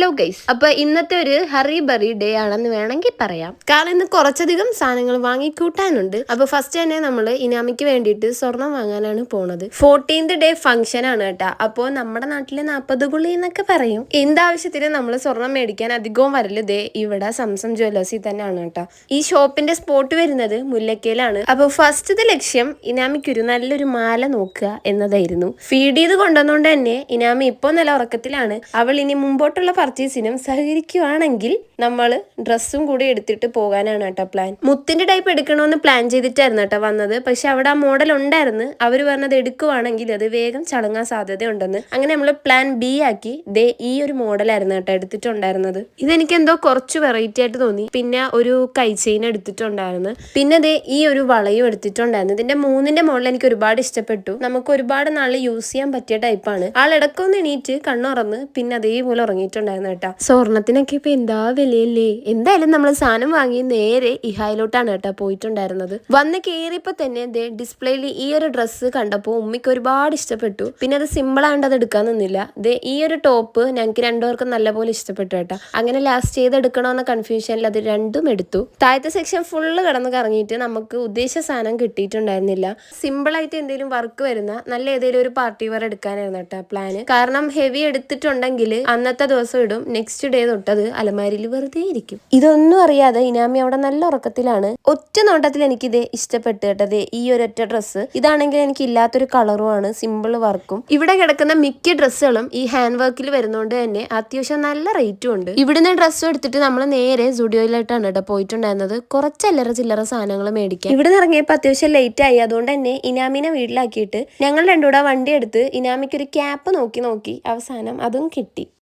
Hello guys, അപ്പൊ ഇന്നത്തെ ഒരു ഹറി ബറി ഡേ ആണെന്ന് വേണമെങ്കിൽ പറയാം. കാരണം ഇന്ന് കുറച്ചധികം സാധനങ്ങൾ വാങ്ങിക്കൂട്ടാനുണ്ട്. അപ്പൊ ഫസ്റ്റ് തന്നെ നമ്മൾ ഇനാമിക്ക് വേണ്ടിയിട്ട് സ്വർണം വാങ്ങാനാണ് പോണത്. 14th ഡേ ഫംഗ്ഷൻ ആണ് കേട്ടാ. അപ്പോ നമ്മുടെ നാട്ടിലെ 40 കുളി എന്നൊക്കെ പറയും. എന്താവശ്യത്തിന് നമ്മൾ സ്വർണം മേടിക്കാൻ അധികവും വരല് ദേ ഇവിടെ സംസം ജ്വല്ലേഴ്സിൽ തന്നെയാണ് കേട്ടോ. ഈ ഷോപ്പിന്റെ സ്പോട്ട് വരുന്നത് മുല്ലക്കയിലാണ്. അപ്പൊ ഫസ്റ്റത്തെ ലക്ഷ്യം ഇനാമിക്കൊരു നല്ലൊരു മാല നോക്കുക എന്നതായിരുന്നു. ഫീഡ് ചെയ്ത് കൊണ്ടുവന്നുകൊണ്ട് തന്നെ ഇനാമി ഇപ്പോൾ നല്ല ഉറക്കത്തിലാണ്. അവൾ ഇനി മുമ്പോട്ടുള്ള പർച്ചേസിനും സഹകരിക്കുവാണെങ്കിൽ നമ്മൾ ഡ്രസ്സും കൂടി എടുത്തിട്ട് പോകാനാണ് കേട്ടോ പ്ലാൻ. മുത്തിന്റെ ടൈപ്പ് എടുക്കണമെന്ന് പ്ലാൻ ചെയ്തിട്ടായിരുന്നു കേട്ടോ വന്നത്. പക്ഷെ അവിടെ ആ മോഡൽ ഉണ്ടായിരുന്നു. അവർ പറഞ്ഞത് എടുക്കുവാണെങ്കിൽ അത് വേഗം ചടങ്ങാൻ സാധ്യതയുണ്ടെന്ന്. അങ്ങനെ നമ്മൾ പ്ലാൻ ബി ആക്കി ദേ ഈ ഒരു മോഡലായിരുന്നു കേട്ടോ എടുത്തിട്ടുണ്ടായിരുന്നത്. ഇതെനിക്ക് എന്തോ കുറച്ച് വെറൈറ്റി ആയിട്ട് തോന്നി. പിന്നെ ഒരു കൈ ചെയിൻ എടുത്തിട്ടുണ്ടായിരുന്നു. പിന്നെ ദേ ഈ ഒരു വളയും എടുത്തിട്ടുണ്ടായിരുന്നു. ഇതിന്റെ 3ന്റെ മോഡൽ എനിക്ക് ഒരുപാട് ഇഷ്ടപ്പെട്ടു. നമുക്ക് ഒരുപാട് നാൾ യൂസ് ചെയ്യാൻ പറ്റിയ ടൈപ്പാണ്. ആളിടക്കൊന്ന് എണീറ്റ് കണ്ണുറന്ന് പിന്നെ അതേപോലെ ഉറങ്ങിയിട്ടുണ്ടായിരുന്നു കേട്ടോ. സ്വർണത്തിനൊക്കെ ഇപ്പൊ എന്താ വിലയല്ലേ. എന്തായാലും നമ്മൾ സാധനം വാങ്ങി നേരെ ഇഹായിലോട്ടാണ് കേട്ടോ പോയിട്ടുണ്ടായിരുന്നത്. വന്ന് കയറിയപ്പോ തന്നെ ഡിസ്പ്ലേയിൽ ഈ ഒരു ഡ്രസ്സ് കണ്ടപ്പോൾ ഉമ്മിക്ക് ഒരുപാട് ഇഷ്ടപ്പെട്ടു. പിന്നെ അത് സിമ്പിൾ ആയതുകൊണ്ട് അത് എടുക്കാൻ നിന്നില്ല. ഈ ഒരു ടോപ്പ് ഞങ്ങൾക്ക് രണ്ടുപേർക്കും നല്ലപോലെ ഇഷ്ടപ്പെട്ടു കേട്ടോ. അങ്ങനെ ലാസ്റ്റ് ചെയ്തെടുക്കണമെന്ന കൺഫ്യൂഷനിൽ അത് രണ്ടും എടുത്തു. താഴത്തെ സെക്ഷൻ ഫുള്ള് കിടന്ന് കറങ്ങിയിട്ട് നമുക്ക് ഉദ്ദേശിച്ച സാധനം കിട്ടിയിട്ടുണ്ടായിരുന്നില്ല. സിമ്പിൾ ആയിട്ട് എന്തെങ്കിലും വർക്ക് വരുന്ന നല്ല ഏതെങ്കിലും ഒരു പാർട്ടി വെയർ എടുക്കാനായിരുന്നു കേട്ടോ പ്ലാന്. കാരണം ഹെവി എടുത്തിട്ടുണ്ടെങ്കിൽ അന്നത്തെ ദിവസം ഇടും, നെക്സ്റ്റ് ഡേ തൊട്ടത് അലമാരിയിൽ വെറുതെ ഇരിക്കും. ഇതൊന്നും അറിയാതെ ഇനാമി അവിടെ നല്ല ഉറക്കത്തിലാണ്. ഒറ്റ നോട്ടത്തിൽ എനിക്കിത് ഇഷ്ടപ്പെട്ടു കേട്ടത്. ഈ ഒരൊറ്റ ഡ്രസ്സ് ഇതാണെങ്കിൽ എനിക്ക് ഇല്ലാത്തൊരു കളറുമാണ്, സിമ്പിൾ വർക്കും. ഇവിടെ കിടക്കുന്ന മിക്ക ഡ്രസ്സുകളും ഈ ഹാൻഡ് വർക്കിൽ വരുന്നതുകൊണ്ട് തന്നെ അത്യാവശ്യം നല്ല റേറ്റും ഉണ്ട്. ഇവിടുന്ന് ഡ്രസ്സ് എടുത്തിട്ട് നമ്മൾ നേരെ സ്റ്റുഡിയോയിലായിട്ടാണ് കേട്ടോ പോയിട്ടുണ്ടായിരുന്നത്. കുറച്ച് അല്ലറ ചില്ലറ സാധനങ്ങൾ മേടിക്കാൻ. ഇവിടെ നിന്ന് ഇറങ്ങിയപ്പോൾ അത്യാവശ്യം ലേറ്റ് ആയി. അതുകൊണ്ട് തന്നെ ഇനാമിനെ വീട്ടിലാക്കിയിട്ട് ഞങ്ങൾ രണ്ടുകൂടെ വണ്ടി എടുത്ത് ഇനാമിക്ക് ഒരു ക്യാപ്പ് നോക്കി അവസാനം അതും കിട്ടി.